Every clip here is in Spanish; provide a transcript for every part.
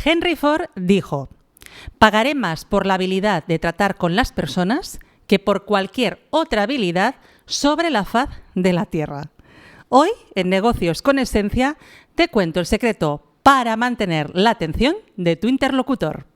Henry Ford dijo: pagaré más por la habilidad de tratar con las personas que por cualquier otra habilidad sobre la faz de la tierra. Hoy, en Negocios con Esencia, te cuento el secreto para mantener la atención de tu interlocutor.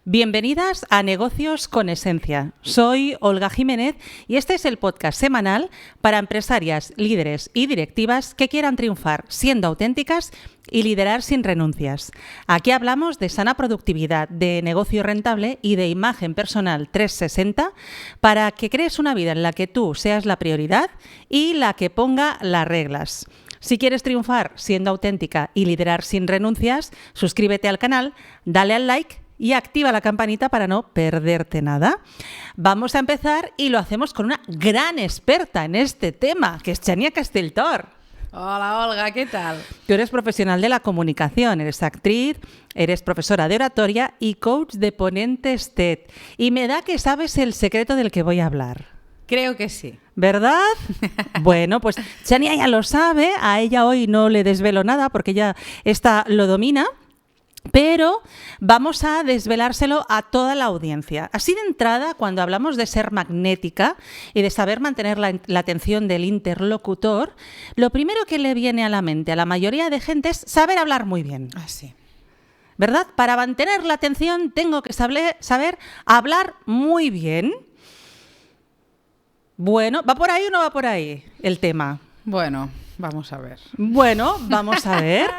Bienvenidas a Negocios con Esencia. Soy Olga Jiménez y este es el podcast semanal para empresarias, líderes y directivas que quieran triunfar siendo auténticas y liderar sin renuncias. Aquí hablamos de sana productividad, de negocio rentable y de imagen personal 360 para que crees una vida en la que tú seas la prioridad y la que ponga las reglas. Si quieres triunfar siendo auténtica y liderar sin renuncias, suscríbete al canal, dale al like y activa la campanita para no perderte nada. Vamos a empezar y lo hacemos con una gran experta en este tema, que es Xènia Castelltort. Hola, Olga, ¿qué tal? Tú eres profesional de la comunicación, eres actriz, eres profesora de oratoria y coach de ponentes TED. Y me da que sabes el secreto del que voy a hablar. Creo que sí. ¿Verdad? Bueno, pues Xènia ya lo sabe, a ella hoy no le desvelo nada porque ella lo domina. Pero vamos a desvelárselo a toda la audiencia. Así de entrada, cuando hablamos de ser magnética y de saber mantener la atención del interlocutor, lo primero que le viene a la mente a la mayoría de gente es saber hablar muy bien. Sí. ¿Verdad? Para mantener la atención tengo que saber hablar muy bien. Bueno, ¿va por ahí o no va por ahí el tema? Bueno, vamos a ver.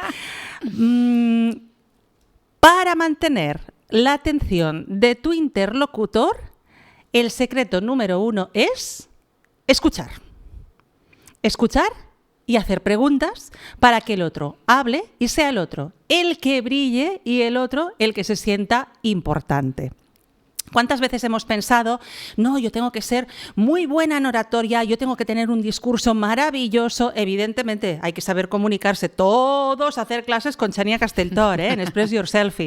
Para mantener la atención de tu interlocutor, el secreto número 1 es escuchar. Escuchar y hacer preguntas para que el otro hable y sea el otro el que brille y el otro el que se sienta importante. ¿Cuántas veces hemos pensado, no, yo tengo que ser muy buena en oratoria, yo tengo que tener un discurso maravilloso? Evidentemente, hay que saber comunicarse, todos hacer clases con Xènia Castelltort, en Express Yourself.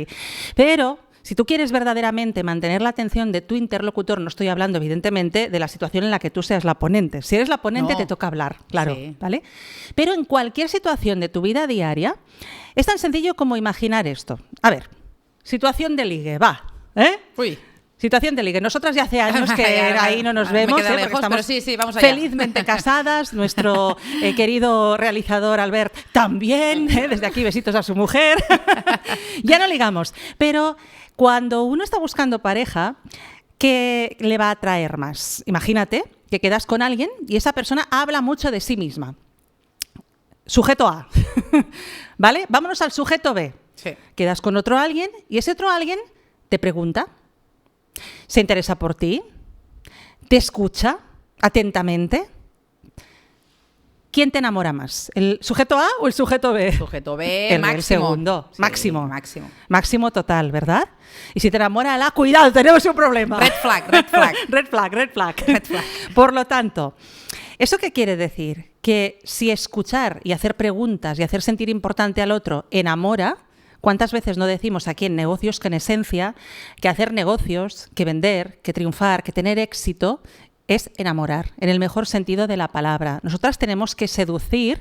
Pero si tú quieres verdaderamente mantener la atención de tu interlocutor, no estoy hablando evidentemente de la situación en la que tú seas la ponente. Si eres la ponente, te toca hablar, claro, sí. ¿Vale? Pero en cualquier situación de tu vida diaria, es tan sencillo como imaginar esto. A ver, situación de ligue, va, Uy. Situación de ligue. Nosotras ya hace años que ahí no nos vemos, lejos, porque estamos sí, vamos allá. Felizmente casadas. Nuestro querido realizador Albert también, desde aquí besitos a su mujer. Ya no ligamos. Pero cuando uno está buscando pareja, ¿qué le va a atraer más? Imagínate que quedas con alguien y esa persona habla mucho de sí misma. Sujeto A. ¿Vale? Vámonos al sujeto B. Sí. Quedas con otro alguien y ese otro alguien te pregunta. ¿Se interesa por ti? ¿Te escucha atentamente? ¿Quién te enamora más? ¿El sujeto A o el sujeto B? Sujeto B, el segundo. Sí, Máximo. Máximo Total, ¿verdad? Y si te enamora el A, cuidado, tenemos un problema. Red flag. Red flag. Por lo tanto, ¿eso qué quiere decir? Que si escuchar y hacer preguntas y hacer sentir importante al otro enamora, ¿cuántas veces no decimos aquí en Negocios con Esencia que hacer negocios, que vender, que triunfar, que tener éxito es enamorar, en el mejor sentido de la palabra? Nosotras tenemos que seducir,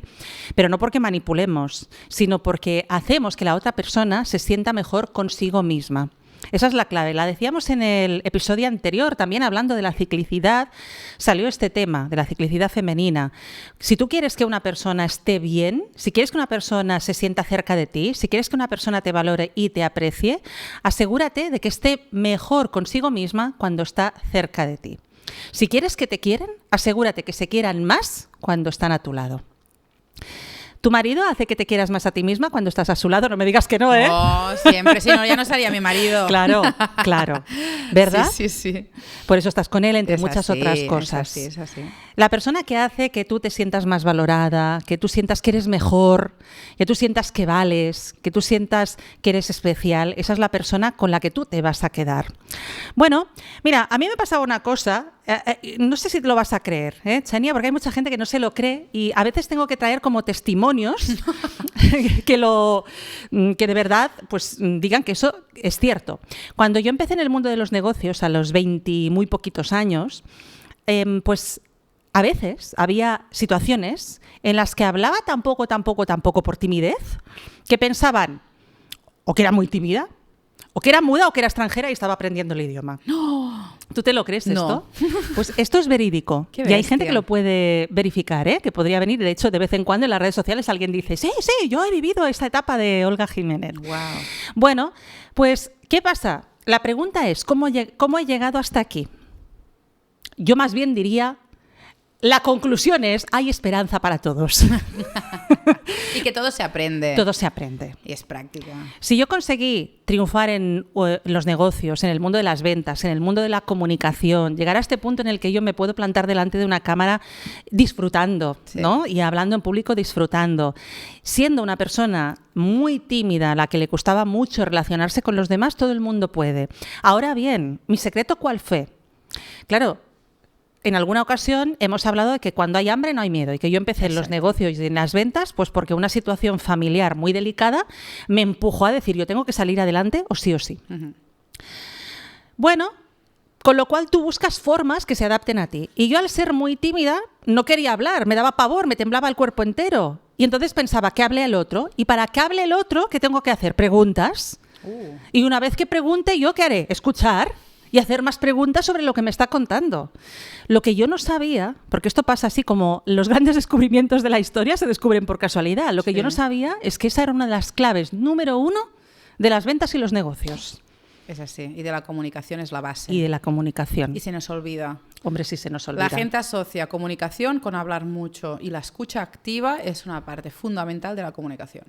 pero no porque manipulemos, sino porque hacemos que la otra persona se sienta mejor consigo misma. Esa es la clave. La decíamos en el episodio anterior, también hablando de la ciclicidad, salió este tema de la ciclicidad femenina. Si tú quieres que una persona esté bien, si quieres que una persona se sienta cerca de ti, si quieres que una persona te valore y te aprecie, asegúrate de que esté mejor consigo misma cuando está cerca de ti. Si quieres que te quieran, asegúrate que se quieran más cuando están a tu lado. ¿Tu marido hace que te quieras más a ti misma cuando estás a su lado? No me digas que no, ¿eh? Oh, siempre, si no, ya no sería mi marido. Claro. ¿Verdad? Sí. Por eso estás con él, entre Es muchas así, otras cosas. Es así. La persona que hace que tú te sientas más valorada, que tú sientas que eres mejor, que tú sientas que vales, que tú sientas que eres especial, esa es la persona con la que tú te vas a quedar. Bueno, mira, a mí me pasaba una cosa, no sé si te lo vas a creer, Xènia, porque hay mucha gente que no se lo cree y a veces tengo que traer como testimonios que de verdad pues digan que eso es cierto. Cuando yo empecé en el mundo de los negocios a los 20 y muy poquitos años, pues a veces había situaciones en las que hablaba tan poco por timidez, que pensaban o que era muy tímida, o que era muda, o que era extranjera y estaba aprendiendo el idioma. ¡No! ¿Tú te lo crees esto? No. Pues esto es verídico. Qué Y hay bestia. gente que lo puede verificar, ¿eh? Que podría venir. De hecho, de vez en cuando en las redes sociales alguien dice, sí, yo he vivido esta etapa de Olga Jiménez. Wow. Bueno, pues, ¿qué pasa? La pregunta es, ¿cómo he llegado hasta aquí? Yo más bien diría, la conclusión es, hay esperanza para todos. Y que todo se aprende. Todo se aprende. Y es práctica. Si yo conseguí triunfar en los negocios, en el mundo de las ventas, en el mundo de la comunicación, llegar a este punto en el que yo me puedo plantar delante de una cámara disfrutando, Sí. ¿no? Y hablando en público disfrutando, siendo una persona muy tímida, a la que le costaba mucho relacionarse con los demás, todo el mundo puede. Ahora bien, ¿mi secreto cuál fue? Claro, en alguna ocasión hemos hablado de que cuando hay hambre no hay miedo y que yo empecé en los negocios y en las ventas pues porque una situación familiar muy delicada me empujó a decir yo tengo que salir adelante o sí o sí. Ujú. Bueno, con lo cual tú buscas formas que se adapten a ti. Y yo al ser muy tímida no quería hablar, me daba pavor, me temblaba el cuerpo entero. Y entonces pensaba que hable el otro. Y para que hable el otro, ¿qué tengo que hacer? Preguntas. Y una vez que pregunte, ¿yo qué haré? Escuchar y hacer más preguntas sobre lo que me está contando. Lo que yo no sabía, porque esto pasa así como los grandes descubrimientos de la historia se descubren por casualidad, lo que Sí. yo no sabía es que esa era una de las claves número 1 de las ventas y los negocios. Es así. Y de la comunicación es la base. Y de la comunicación. Y se nos olvida. Hombre, sí se nos olvida. La gente asocia comunicación con hablar mucho y la escucha activa es una parte fundamental de la comunicación.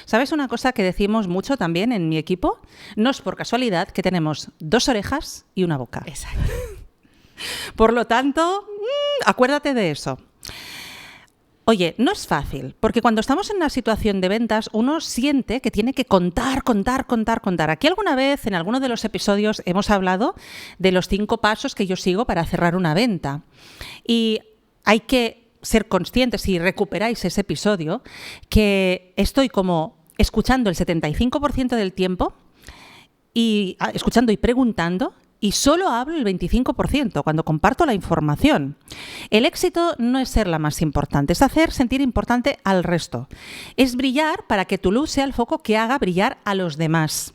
¿Sabes una cosa que decimos mucho también en mi equipo? No es por casualidad que tenemos 2 orejas y una boca. Exacto. Por lo tanto, acuérdate de eso. Oye, no es fácil, porque cuando estamos en una situación de ventas, uno siente que tiene que contar. Aquí alguna vez, en alguno de los episodios, hemos hablado de los 5 pasos que yo sigo para cerrar una venta. Y hay que ser conscientes, si recuperáis ese episodio, que estoy como escuchando el 75% del tiempo, y escuchando y preguntando, y solo hablo el 25% cuando comparto la información. El éxito no es ser la más importante, es hacer sentir importante al resto. Es brillar para que tu luz sea el foco que haga brillar a los demás.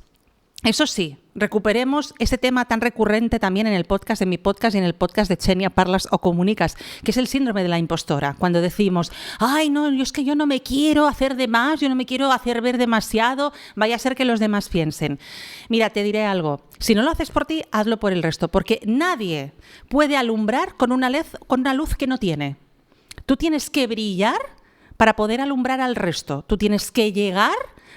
Eso sí, recuperemos ese tema tan recurrente también en el podcast, en mi podcast y en el podcast de Xenia Parlas o Comunicas, que es el síndrome de la impostora. Cuando decimos, ay, no, es que yo no me quiero hacer de más, yo no me quiero hacer ver demasiado, vaya a ser que los demás piensen. Mira, te diré algo, si no lo haces por ti, hazlo por el resto, porque nadie puede alumbrar con una luz que no tiene. Tú tienes que brillar para poder alumbrar al resto, tú tienes que llegar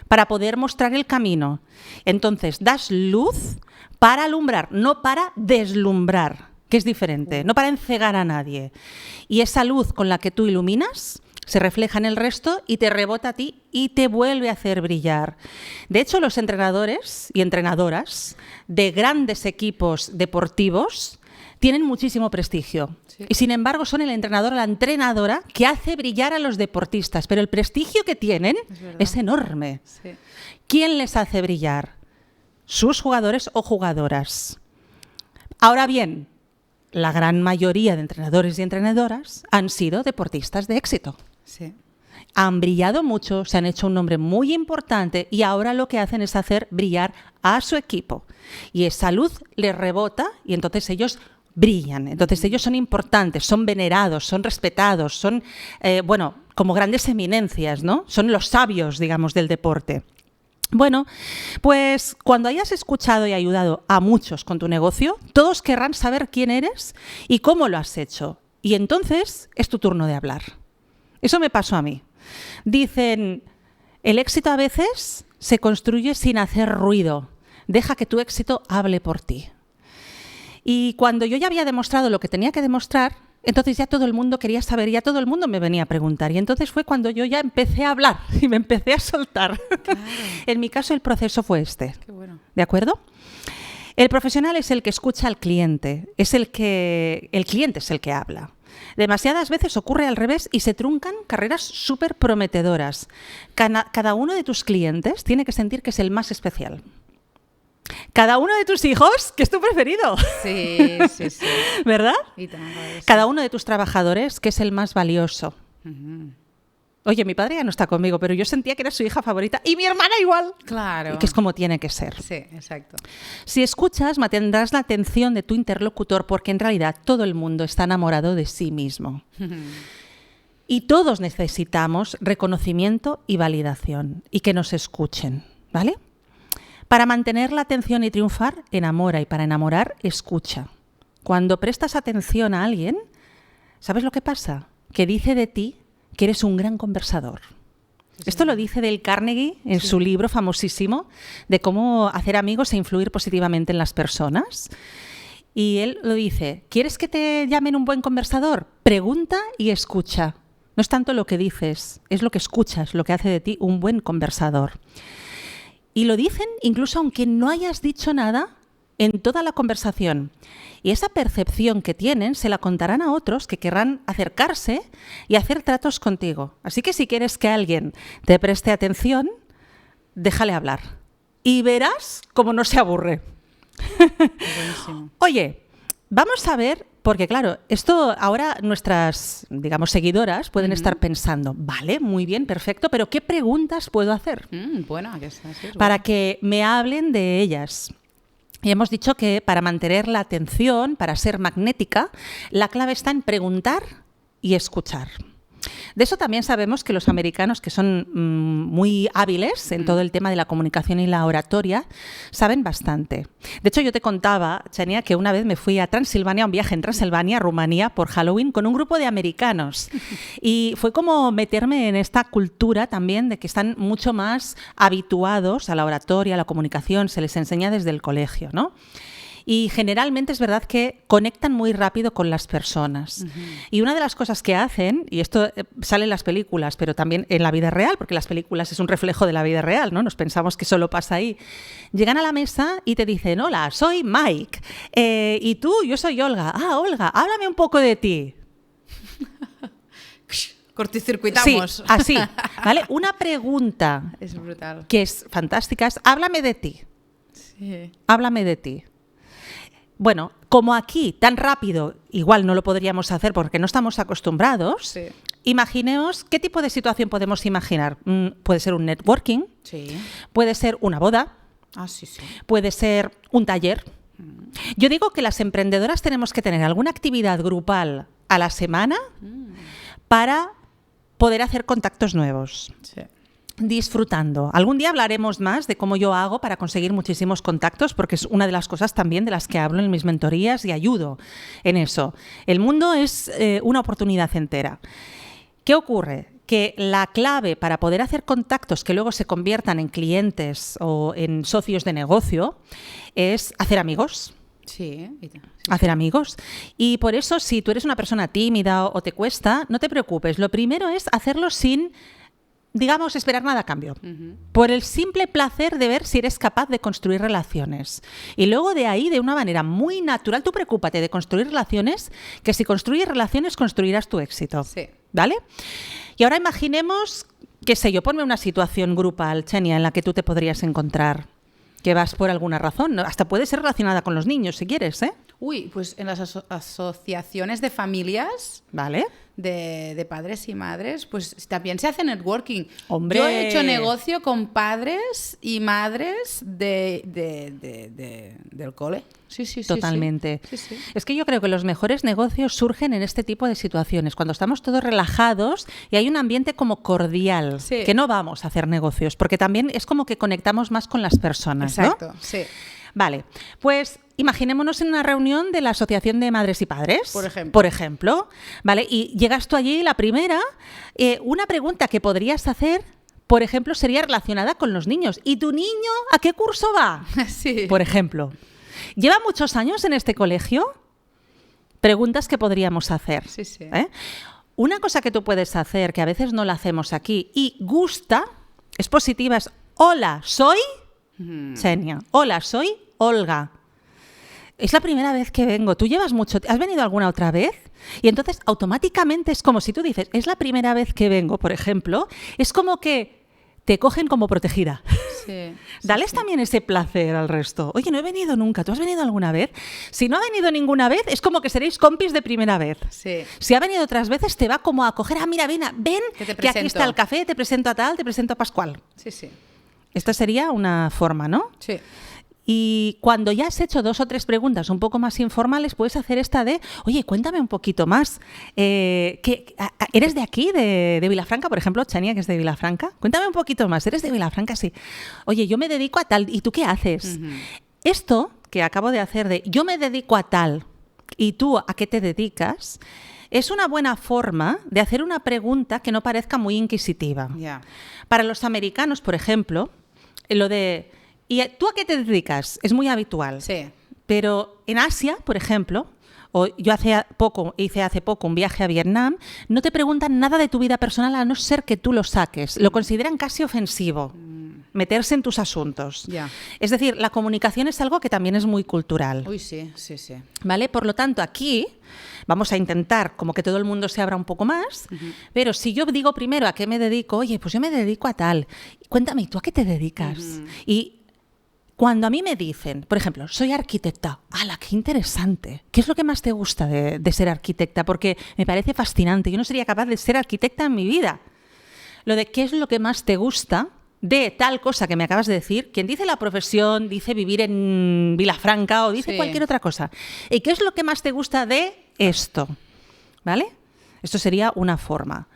para poder mostrar el camino. Entonces, das luz para alumbrar, no para deslumbrar, que es diferente, no para encegar a nadie. Y esa luz con la que tú iluminas se refleja en el resto y te rebota a ti y te vuelve a hacer brillar. De hecho, los entrenadores y entrenadoras de grandes equipos deportivos tienen muchísimo prestigio. Sí. Y sin embargo son el entrenador o la entrenadora que hace brillar a los deportistas, pero el prestigio que tienen es enorme. Sí. ¿Quién les hace brillar? Sus jugadores o jugadoras. Ahora bien, la gran mayoría de entrenadores y entrenadoras han sido deportistas de éxito. Sí. Han brillado mucho, se han hecho un nombre muy importante y ahora lo que hacen es hacer brillar a su equipo. Y esa luz les rebota y entonces ellos brillan. Entonces ellos son importantes, son venerados, son respetados, son, como grandes eminencias, ¿no? Son los sabios, digamos, del deporte. Bueno, pues cuando hayas escuchado y ayudado a muchos con tu negocio, todos querrán saber quién eres y cómo lo has hecho. Y entonces es tu turno de hablar. Eso me pasó a mí. Dicen, el éxito a veces se construye sin hacer ruido. Deja que tu éxito hable por ti. Y cuando yo ya había demostrado lo que tenía que demostrar, entonces ya todo el mundo quería saber, ya todo el mundo me venía a preguntar. Y entonces fue cuando yo ya empecé a hablar y me empecé a soltar. Claro. En mi caso el proceso fue este. Qué bueno. ¿De acuerdo? El profesional es el que escucha al cliente, el cliente es el que habla. Demasiadas veces ocurre al revés y se truncan carreras súper prometedoras. Cada uno de tus clientes tiene que sentir que es el más especial. Cada uno de tus hijos, que es tu preferido. Sí, sí, sí. ¿Verdad? Y tanto, sí. Cada uno de tus trabajadores, que es el más valioso. Oye, mi padre ya no está conmigo, pero yo sentía que era su hija favorita y mi hermana igual. Claro. Y que es como tiene que ser. Sí, exacto. Si escuchas, mantendrás la atención de tu interlocutor porque en realidad todo el mundo está enamorado de sí mismo. Y todos necesitamos reconocimiento y validación y que nos escuchen, ¿vale? Para mantener la atención y triunfar, enamora, y para enamorar, escucha. Cuando prestas atención a alguien, ¿sabes lo que pasa? Que dice de ti que eres un gran conversador. Sí. Esto lo dice Dale Carnegie en su libro famosísimo de cómo hacer amigos e influir positivamente en las personas. Y él lo dice, ¿quieres que te llamen un buen conversador? Pregunta y escucha. No es tanto lo que dices, es lo que escuchas, lo que hace de ti un buen conversador. Y lo dicen incluso aunque no hayas dicho nada en toda la conversación. Y esa percepción que tienen se la contarán a otros que querrán acercarse y hacer tratos contigo. Así que si quieres que alguien te preste atención, déjale hablar. Y verás cómo no se aburre. Buenísimo. Oye, vamos a ver, porque claro, esto ahora nuestras, digamos, seguidoras pueden estar pensando, vale, muy bien, perfecto, pero ¿qué preguntas puedo hacer? Bueno, aquí está, sí, para que me hablen de ellas. Y hemos dicho que para mantener la atención, para ser magnética, la clave está en preguntar y escuchar. De eso también sabemos que los americanos, que son muy hábiles en todo el tema de la comunicación y la oratoria, saben bastante. De hecho, yo te contaba, Chania, que una vez me fui a Transilvania, a un viaje en Transilvania, Rumanía, por Halloween, con un grupo de americanos. Y fue como meterme en esta cultura también de que están mucho más habituados a la oratoria, a la comunicación, se les enseña desde el colegio, ¿no? Y generalmente es verdad que conectan muy rápido con las personas. Y una de las cosas que hacen, y esto sale en las películas, pero también en la vida real, porque las películas es un reflejo de la vida real, ¿no? Nos pensamos que solo pasa ahí. Llegan a la mesa y te dicen, hola, soy Mike. ¿Y tú? Yo soy Olga. Ah, Olga, háblame un poco de ti. Cortocircuitamos. Sí, así, ¿vale? Una pregunta Es brutal. que es fantástica es, háblame de ti. Sí. Háblame de ti. Bueno, como aquí, tan rápido, igual no lo podríamos hacer porque no estamos acostumbrados, Sí. Imaginemos, ¿qué tipo de situación podemos imaginar? Puede ser un networking, Sí. puede ser una boda, Ah, sí, sí. puede ser un taller. Yo digo que las emprendedoras tenemos que tener alguna actividad grupal a la semana para poder hacer contactos nuevos. Sí. Disfrutando. Algún día hablaremos más de cómo yo hago para conseguir muchísimos contactos, porque es una de las cosas también de las que hablo en mis mentorías y ayudo en eso. El mundo es una oportunidad entera. ¿Qué ocurre? Que la clave para poder hacer contactos que luego se conviertan en clientes o en socios de negocio es hacer amigos. Sí. Hacer amigos. Y por eso, si tú eres una persona tímida o te cuesta, no te preocupes. Lo primero es hacerlo sin, digamos, esperar nada a cambio. Por el simple placer de ver si eres capaz de construir relaciones. Y luego de ahí, de una manera muy natural, tú preocúpate de construir relaciones, que si construyes relaciones, construirás tu éxito. Sí. ¿Vale? Y ahora imaginemos, qué sé yo, ponme una situación grupal, Chenia, en la que tú te podrías encontrar, que vas por alguna razón. Hasta puede ser relacionada con los niños, si quieres, ¿eh? Uy, pues en las asociaciones de familias, ¿Vale? de padres y madres, pues también se hace networking. ¡Hombre! Yo he hecho negocio con padres y madres del cole. Sí, sí, sí. Totalmente. Sí, sí. Es que yo creo que los mejores negocios surgen en este tipo de situaciones, cuando estamos todos relajados y hay un ambiente como cordial, Sí. que no vamos a hacer negocios, porque también es como que conectamos más con las personas, ¿no? Exacto, sí. Vale, pues imaginémonos en una reunión de la Asociación de Madres y Padres. Por ejemplo. ¿Vale? Y llegas tú allí, la primera, una pregunta que podrías hacer, por ejemplo, sería relacionada con los niños. ¿Y tu niño a qué curso va? Sí. Por ejemplo. ¿Lleva muchos años en este colegio? Preguntas que podríamos hacer. Sí, sí. Una cosa que tú puedes hacer, que a veces no la hacemos aquí, y gusta, es positiva, es hola, soy Xenia. Hola, soy Olga. Es la primera vez que vengo. ¿Tú llevas mucho? ¿Has venido alguna otra vez? Y entonces automáticamente es como si tú dices, es la primera vez que vengo, por ejemplo, es como que te cogen como protegida. Sí, Dales también ese placer al resto. Oye, no he venido nunca. ¿Tú has venido alguna vez? Si no ha venido ninguna vez, es como que seréis compis de primera vez. Sí. Si ha venido otras veces, te va como a coger, mira, ven, que aquí está el café, te presento a tal, te presento a Pascual. Sí, sí. Esta sería una forma, ¿no? Sí. Y cuando ya has hecho 2 o 3 preguntas un poco más informales, puedes hacer esta de, oye, cuéntame un poquito más. ¿Eres de aquí, de Vilafranca, por ejemplo, Chania, que es de Vilafranca? Cuéntame un poquito más. ¿Eres de Vilafranca? Sí. Oye, yo me dedico a tal. ¿Y tú qué haces? Esto que acabo de hacer de yo me dedico a tal y tú a qué te dedicas, es una buena forma de hacer una pregunta que no parezca muy inquisitiva. Yeah. Para los americanos, por ejemplo, lo de ¿y tú a qué te dedicas? Es muy habitual. Sí. Pero en Asia, por ejemplo, o yo hice hace poco un viaje a Vietnam, no te preguntan nada de tu vida personal a no ser que tú lo saques. Lo consideran casi ofensivo, meterse en tus asuntos. Ya. Es decir, la comunicación es algo que también es muy cultural. Uy, sí, sí, sí. ¿Vale? Por lo tanto, aquí vamos a intentar como que todo el mundo se abra un poco más, pero si yo digo primero a qué me dedico, oye, pues yo me dedico a tal. Cuéntame, ¿tú a qué te dedicas? Y cuando a mí me dicen, por ejemplo, soy arquitecta, ¡hala, qué interesante! ¿Qué es lo que más te gusta de ser arquitecta? Porque me parece fascinante. Yo no sería capaz de ser arquitecta en mi vida. Lo de qué es lo que más te gusta de tal cosa que me acabas de decir, quien dice la profesión, dice vivir en Vilafranca o dice cualquier otra cosa. ¿Y qué es lo que más te gusta de esto? ¿Vale? Esto sería una forma.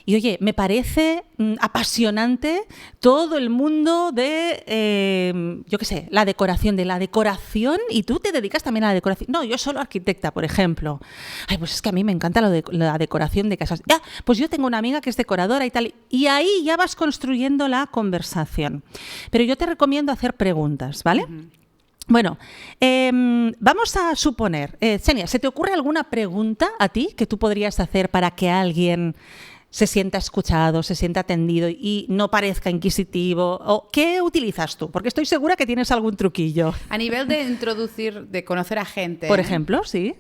Y oye, me parece apasionante todo el mundo de, yo qué sé, la decoración, y tú te dedicas también a la decoración. No, yo solo arquitecta, por ejemplo. Ay, pues es que a mí me encanta la decoración de casas. Ya, pues yo tengo una amiga que es decoradora y tal. Y ahí ya vas construyendo la conversación. Pero yo te recomiendo hacer preguntas, ¿vale? Bueno, vamos a suponer, Xenia, ¿se te ocurre alguna pregunta a ti que tú podrías hacer para que alguien se sienta escuchado, se sienta atendido y no parezca inquisitivo? ¿O qué utilizas tú? Porque estoy segura que tienes algún truquillo. A nivel de introducir, de conocer a gente. Por ejemplo, sí.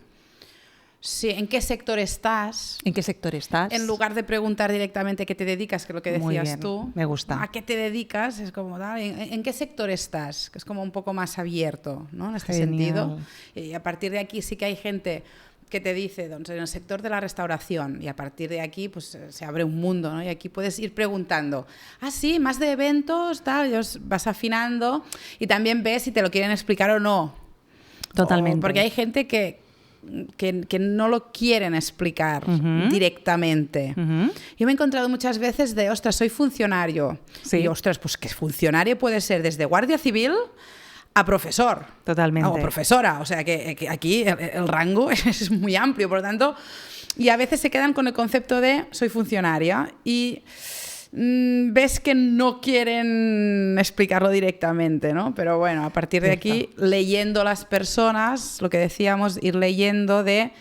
Sí, ¿en qué sector estás? ¿En qué sector estás? En lugar de preguntar directamente qué te dedicas, que es lo que Muy decías bien, tú. me gusta. ¿A qué te dedicas? Es como, ¿en qué sector estás? Que es como un poco más abierto, ¿no? En este Genial. sentido. Y a partir de aquí sí que hay gente que te dice, en el sector de la restauración, y a partir de aquí pues se abre un mundo, ¿no? Y aquí puedes ir preguntando, sí, más de eventos, tal, vas afinando y también ves si te lo quieren explicar o no. Totalmente. Porque hay gente que no lo quieren explicar directamente. Yo me he encontrado muchas veces de, ostras, soy funcionario. Sí. Y, ostras, pues que funcionario puede ser desde guardia civil a profesor. Totalmente. O profesora. O sea, que aquí el rango es muy amplio, por lo tanto, y a veces se quedan con el concepto de soy funcionaria y ves que no quieren explicarlo directamente, ¿no? Pero bueno, a partir de aquí, leyendo las personas, lo que decíamos, ir leyendo de,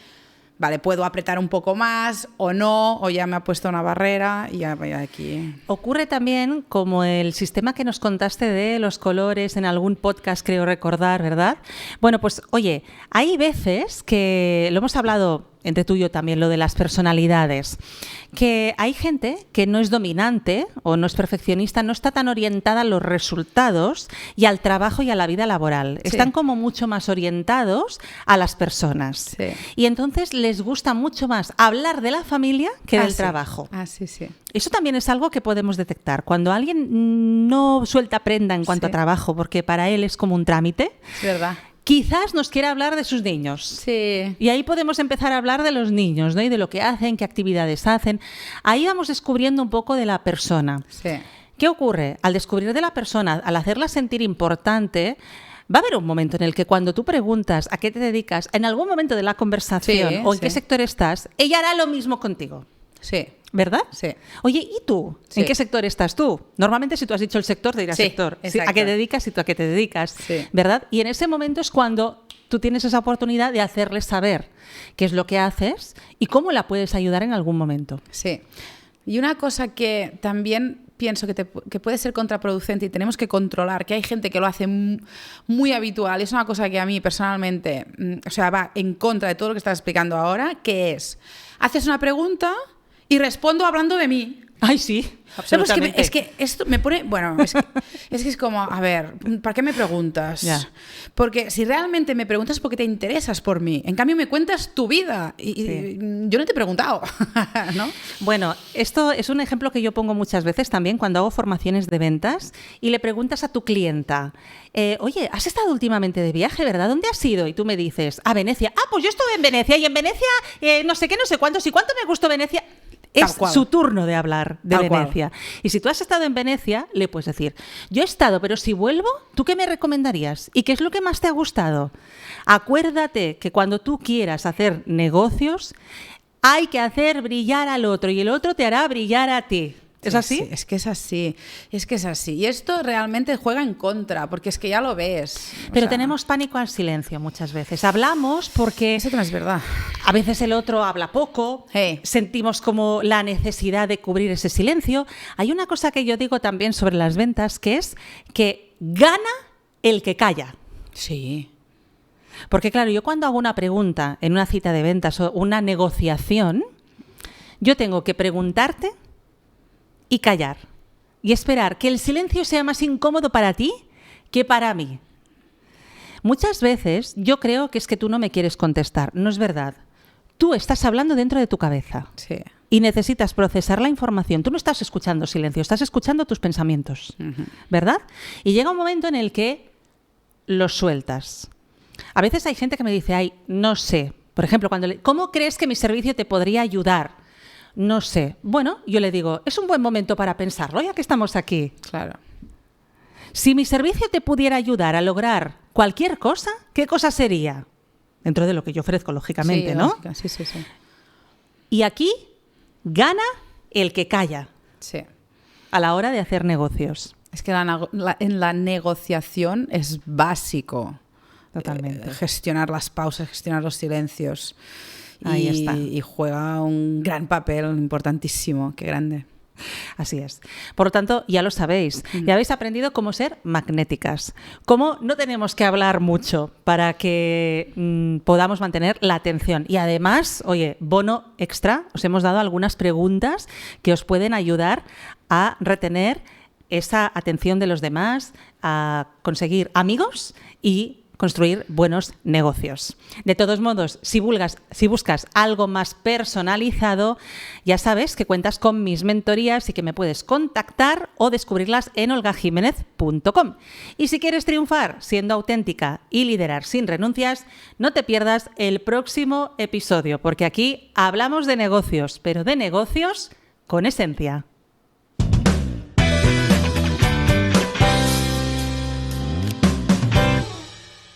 vale, puedo apretar un poco más o no, o ya me ha puesto una barrera y ya voy aquí. Ocurre también como el sistema que nos contaste de los colores en algún podcast, creo recordar, ¿verdad? Bueno, pues oye, hay veces que, lo hemos hablado entre tú y yo también, lo de las personalidades, que hay gente que no es dominante o no es perfeccionista, no está tan orientada a los resultados y al trabajo y a la vida laboral. Sí. Están como mucho más orientados a las personas. Sí. Y entonces les gusta mucho más hablar de la familia que del Sí. trabajo. Sí, sí. Eso también es algo que podemos detectar. Cuando alguien no suelta prenda en cuanto Sí. a trabajo, porque para él es como un trámite, Es verdad. quizás nos quiera hablar de sus niños. Sí. Y ahí podemos empezar a hablar de los niños, ¿no? Y de lo que hacen, qué actividades hacen. Ahí vamos descubriendo un poco de la persona. Sí. ¿Qué ocurre? Al descubrir de la persona, al hacerla sentir importante, va a haber un momento en el que cuando tú preguntas a qué te dedicas, en algún momento de la conversación Sí, o en sí. qué sector estás, ella hará lo mismo contigo. Sí. ¿Verdad? Sí. Oye, ¿y tú? Sí. ¿En qué sector estás tú? Normalmente si tú has dicho el sector, te dirás Sí, sector. Sí, ¿a exacto. qué dedicas y tú a qué te dedicas? Sí. ¿Verdad? Y en ese momento es cuando tú tienes esa oportunidad de hacerles saber qué es lo que haces y cómo la puedes ayudar en algún momento. Sí. Y una cosa que también pienso que puede ser contraproducente y tenemos que controlar, que hay gente que lo hace muy habitual, y es una cosa que a mí personalmente, o sea, va en contra de todo lo que estás explicando ahora, que es, haces una pregunta y respondo hablando de mí. Ay, sí, No, absolutamente. es que esto me pone. Bueno, es que es como, a ver, ¿para qué me preguntas? Ya. Porque si realmente me preguntas porque te interesas por mí, en cambio me cuentas tu vida y yo no te he preguntado, ¿no? Bueno, esto es un ejemplo que yo pongo muchas veces también cuando hago formaciones de ventas y le preguntas a tu clienta, oye, ¿has estado últimamente de viaje, verdad? ¿Dónde has ido? Y tú me dices, a Venecia. Ah, pues yo estuve en Venecia y en Venecia no sé qué, no sé cuántos y cuánto me gustó Venecia. Es su turno de hablar de Venecia. Y si tú has estado en Venecia, le puedes decir, yo he estado, pero si vuelvo, ¿tú qué me recomendarías? ¿Y qué es lo que más te ha gustado? Acuérdate que cuando tú quieras hacer negocios, hay que hacer brillar al otro y el otro te hará brillar a ti. ¿Es así? Sí, es que es así, es que es así. Y esto realmente juega en contra, porque es que ya lo ves. Pero tenemos pánico al silencio muchas veces. Hablamos porque Eso no es verdad. a veces el otro habla poco, sentimos como la necesidad de cubrir ese silencio. Hay una cosa que yo digo también sobre las ventas, que es que gana el que calla. Sí. Porque claro, yo cuando hago una pregunta en una cita de ventas o una negociación, yo tengo que preguntarte y callar. Y esperar que el silencio sea más incómodo para ti que para mí. Muchas veces yo creo que es que tú no me quieres contestar. No es verdad. Tú estás hablando dentro de tu cabeza. Sí. Y necesitas procesar la información. Tú no estás escuchando silencio, estás escuchando tus pensamientos. ¿Verdad? Y llega un momento en el que los sueltas. A veces hay gente que me dice, ay, no sé. Por ejemplo, ¿cómo crees que mi servicio te podría ayudar? No sé. Bueno, yo le digo, es un buen momento para pensarlo, ya que estamos aquí. Claro. Si mi servicio te pudiera ayudar a lograr cualquier cosa, ¿qué cosa sería? Dentro de lo que yo ofrezco, lógicamente, Sí, ¿no? lógica. Sí. Y aquí gana el que calla. Sí. A la hora de hacer negocios. Es que en la negociación es básico. Totalmente. Gestionar las pausas, gestionar los silencios. Ahí está. Y juega un gran papel, importantísimo. Qué grande. Así es. Por lo tanto, ya lo sabéis. Ya habéis aprendido cómo ser magnéticas. Cómo no tenemos que hablar mucho para que podamos mantener la atención. Y además, oye, bono extra, os hemos dado algunas preguntas que os pueden ayudar a retener esa atención de los demás, a conseguir amigos y construir buenos negocios. De todos modos, si buscas algo más personalizado, ya sabes que cuentas con mis mentorías y que me puedes contactar o descubrirlas en olgajimenez.com. Y si quieres triunfar siendo auténtica y liderar sin renuncias, no te pierdas el próximo episodio, porque aquí hablamos de negocios, pero de negocios con esencia.